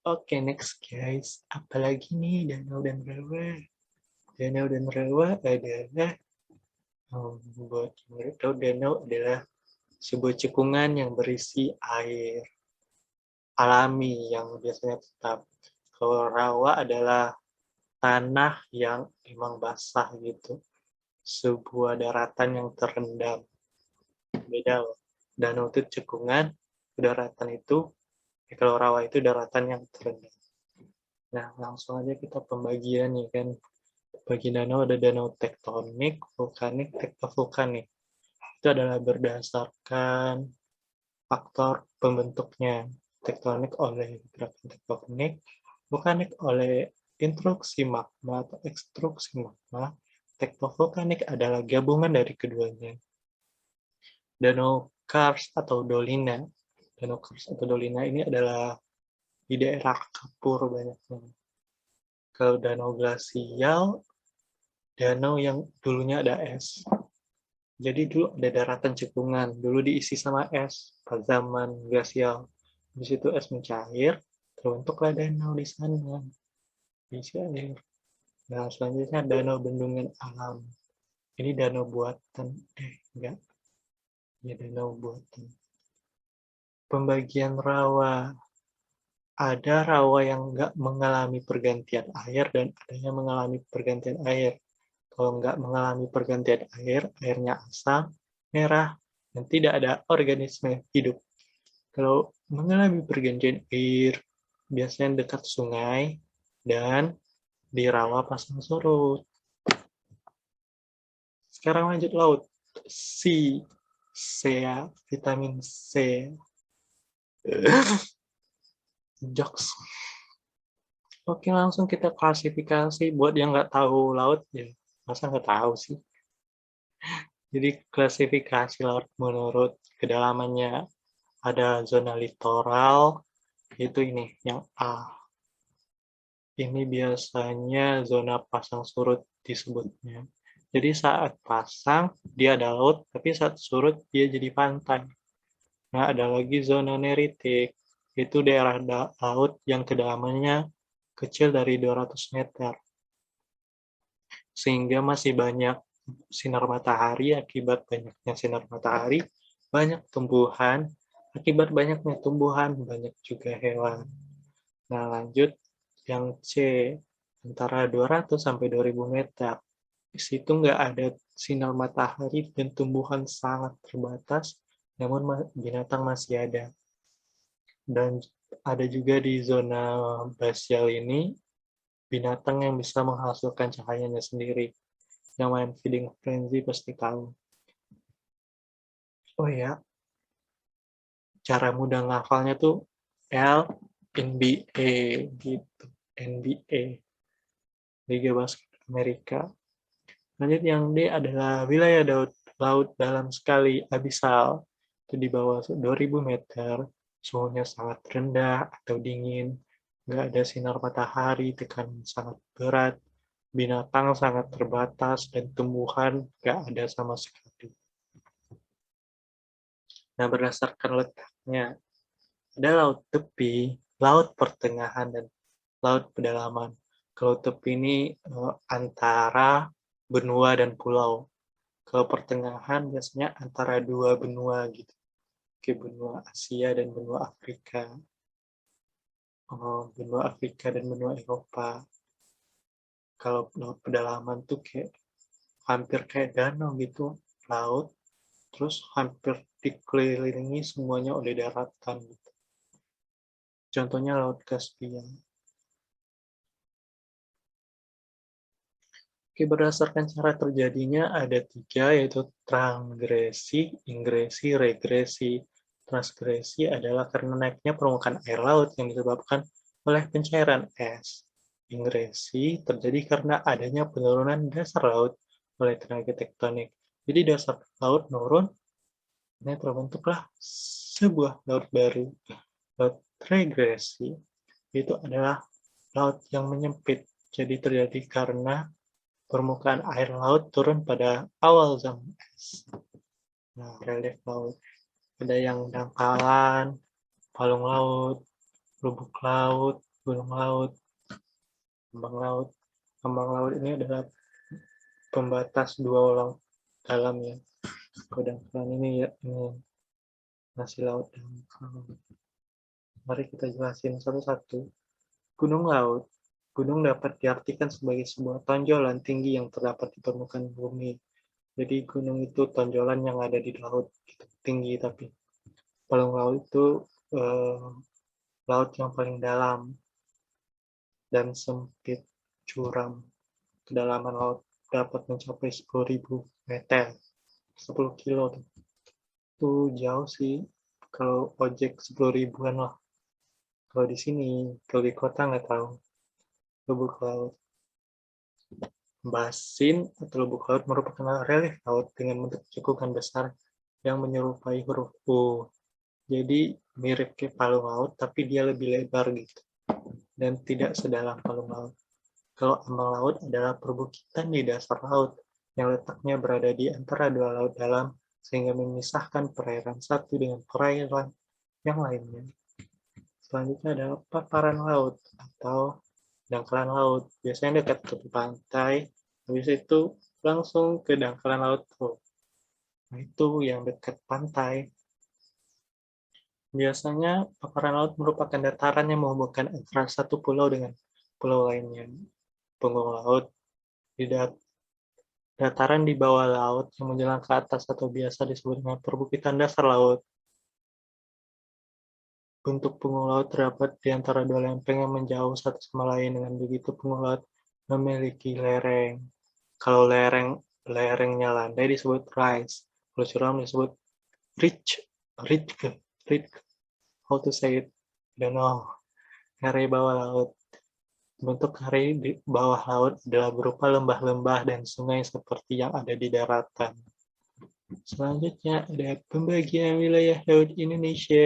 Oke, next guys. Apalagi nih danau dan rawa? Danau dan rawa adalah, buat yang nggak tahu, danau adalah sebuah cekungan yang berisi air alami yang biasanya tetap. Kalau rawa adalah tanah yang emang basah gitu. Sebuah daratan yang terendam. Beda loh. Danau itu cekungan, daratan itu, kalau rawa itu daratan yang terendam. Nah, langsung aja kita pembagian nih kan. Bagi danau ada danau tektonik, vulkanik, tektovulkanik. Itu adalah berdasarkan faktor pembentuknya. Tektonik oleh gerakan tektonik, vulkanik oleh intruksi magma atau ekstruksi magma. Tektovulkanik adalah gabungan dari keduanya. Danau Kars atau Dolina. Danau Kars atau Dolina ini adalah di daerah kapur banyaknya. Kalau danau glasial, danau yang dulunya ada es. Jadi dulu ada daratan cekungan, dulu diisi sama es pada zaman glasial. Di situ es mencair, terbentuklah danau di sana, diisi air. Nah, selanjutnya danau bendungan alam. Ini danau buatan, enggak, ya danau buatan. Pembagian rawa. Ada rawa yang enggak mengalami pergantian air dan ada yang mengalami pergantian air. Kalau nggak mengalami pergantian air, airnya asam, merah, dan tidak ada organisme hidup. Kalau mengalami pergantian air, biasanya dekat sungai dan di rawa pasang surut. Sekarang lanjut laut. C, vitamin C. Jokes. Oke, langsung kita klasifikasi. Buat yang nggak tahu laut, ya masa nggak tahu sih. Jadi klasifikasi laut menurut kedalamannya, ada zona litoral, itu ini, yang A. Ini biasanya zona pasang surut disebutnya. Jadi saat pasang, dia ada laut, tapi saat surut, dia jadi pantai. Nah, ada lagi zona neritik. Itu daerah laut yang kedalamannya kecil dari 200 meter. Sehingga masih banyak sinar matahari. Akibat banyaknya sinar matahari, banyak tumbuhan. Akibat banyaknya tumbuhan, banyak juga hewan. Nah, lanjut yang C, antara 200 sampai 2000 meter. Di situ nggak ada sinar matahari dan tumbuhan sangat terbatas, namun binatang masih ada. Dan ada juga di zona basial ini, binatang yang bisa menghasilkan cahayanya sendiri. Yang main feeding frenzy pasti tahu. Oh ya, cara mudah ngafalnya tuh LNBA gitu. NBA, Liga Basket Amerika. Lanjut yang D adalah wilayah laut dalam sekali abisal. Itu di bawah 2000 meter, suhunya sangat rendah atau dingin, nggak ada sinar matahari, tekanan sangat berat, binatang sangat terbatas, dan tumbuhan nggak ada sama sekali. Nah, berdasarkan letaknya, ada laut tepi, laut pertengahan, dan laut pedalaman. Kalau tepi ini antara benua dan pulau. Ke pertengahan biasanya antara dua benua gitu, ke benua Asia dan benua Afrika, benua Afrika dan benua Eropa. Kalau laut pedalaman tuh kayak hampir kayak danau gitu, laut, terus hampir dikelilingi semuanya oleh daratan gitu. Contohnya Laut Kaspia. Oke, berdasarkan cara terjadinya ada 3, yaitu transgresi, ingresi, regresi. Transgresi adalah karena naiknya permukaan air laut yang disebabkan oleh pencairan es. Ingresi terjadi karena adanya penurunan dasar laut oleh tenaga tektonik. Jadi dasar laut menurun, ini terbentuklah sebuah laut baru. Laut regresi itu adalah laut yang menyempit. Jadi terjadi karena permukaan air laut turun pada awal zaman es. Nah, relief laut. Ada yang dangkalan, palung laut, lubuk laut, Gunung laut, ambang laut. Ambang laut ini adalah pembatas dua laut dalam ya. Kalau dangkalan ini ya ini masih laut dangkal. Mari kita jelasin satu-satu. Gunung laut. Gunung dapat diartikan sebagai sebuah tonjolan tinggi yang terdapat di permukaan bumi. Jadi gunung itu tonjolan yang ada di laut, gitu, tinggi tapi palung laut itu laut yang paling dalam dan sempit, curam. Kedalaman laut dapat mencapai 10.000 meter, 10 kilo. Itu jauh sih, kalau ojek 10 ribuan lah. Kalau di sini, kalau di kota nggak tahu. Lubuk laut. Basin atau lubuk laut merupakan relief laut dengan bentuk cekungan besar yang menyerupai huruf U. Jadi mirip kayak palung laut, tapi dia lebih lebar gitu. Dan tidak sedalam palung laut. Kalau ambang laut adalah perbukitan di dasar laut yang letaknya berada di antara dua laut dalam sehingga memisahkan perairan satu dengan perairan yang lainnya. Selanjutnya adalah paparan laut atau dangkalan laut. Biasanya dekat tepi pantai, habis itu langsung ke dangkalan laut. Nah, itu yang dekat pantai. Biasanya paparan laut merupakan dataran yang menghubungkan antara satu pulau dengan pulau lainnya. Punggung laut di dataran di bawah laut yang menjulang ke atas atau biasa disebut dengan perbukitan dasar laut. Bentuk punggung laut terdapat di antara dua lempeng yang menjauh satu sama lain. Dengan begitu punggung laut memiliki lereng. Kalau lerengnya landai disebut rise. Kalau curam disebut ridge. Ridge. How to say it? Don't know. Area bawah laut. Bentuk area di bawah laut adalah berupa lembah-lembah dan sungai seperti yang ada di daratan. Selanjutnya ada pembagian wilayah laut Indonesia.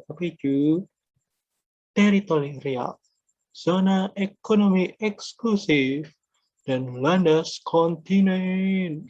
Apa itu? Teritorial, zona ekonomi eksklusif, dan landas kontinen.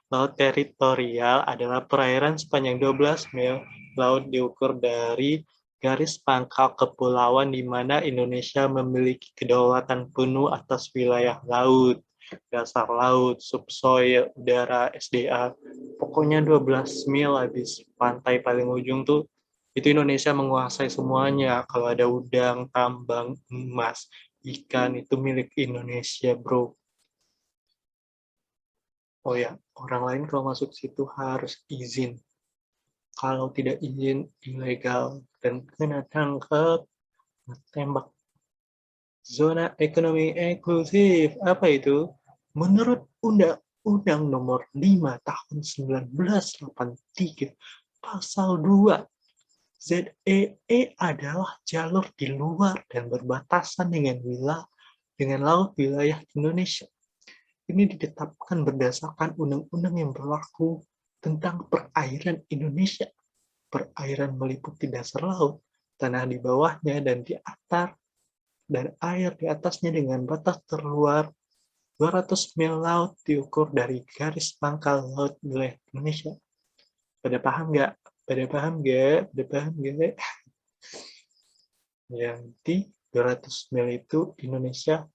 Laut teritorial adalah perairan sepanjang 12 mil laut diukur dari garis pangkal kepulauan di mana Indonesia memiliki kedaulatan penuh atas wilayah laut, dasar laut, subsoil, udara, SDA. Pokoknya 12 mil habis pantai paling ujung tuh itu Indonesia menguasai semuanya. Kalau ada udang, tambang, emas, ikan itu milik Indonesia, bro. Oh ya, orang lain kalau masuk situ harus izin. Kalau tidak izin, ilegal dan kena tangkap, tembak. Zona ekonomi eksklusif, apa itu? Menurut Undang-Undang Nomor 5 Tahun 1983, Pasal 2, ZEE adalah jalur di luar dan berbatasan dengan laut wilayah Indonesia. Ini ditetapkan berdasarkan undang-undang yang berlaku tentang perairan Indonesia. Perairan meliputi dasar laut, tanah di bawahnya dan di atas, dan air di atasnya dengan batas terluar 200 mil laut diukur dari garis pangkal laut wilayah Indonesia. Pada paham nggak? Pada paham nggak? Pada paham nggak? Yang di 200 mil itu Indonesia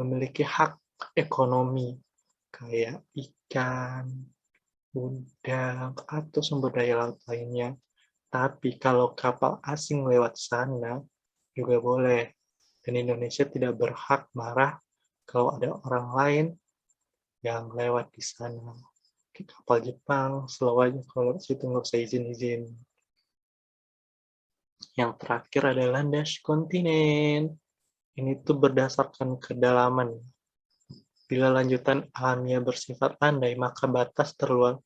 memiliki hak ekonomi kayak ikan, udang, atau sumber daya laut lainnya. Tapi kalau kapal asing lewat sana juga boleh. Dan Indonesia tidak berhak marah kalau ada orang lain yang lewat di sana. Kapal Jepang, slow aja kalau situ nggak usah izin-izin. Yang terakhir adalah landas kontinen. Ini tuh berdasarkan kedalaman. Bila lanjutan alamiah bersifat landai, maka batas terluar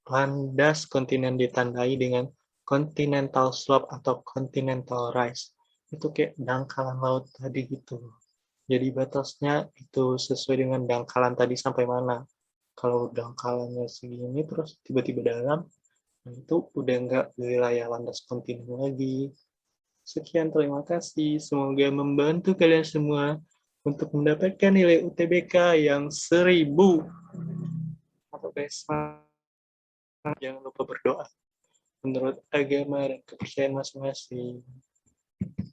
landas kontinen ditandai dengan continental slope atau continental rise. Itu kayak dangkalan laut tadi gitu. Jadi batasnya itu sesuai dengan dangkalan tadi sampai mana. Kalau dangkalannya segini terus tiba-tiba dalam, nah itu udah nggak wilayah landas kontinen lagi. Sekian, terima kasih. Semoga membantu kalian semua untuk mendapatkan nilai UTBK yang 1000. Atau guys, jangan lupa berdoa. menurut agama dan kepercayaan masing-masing.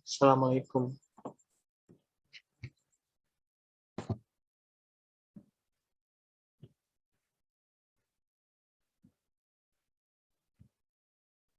Assalamualaikum.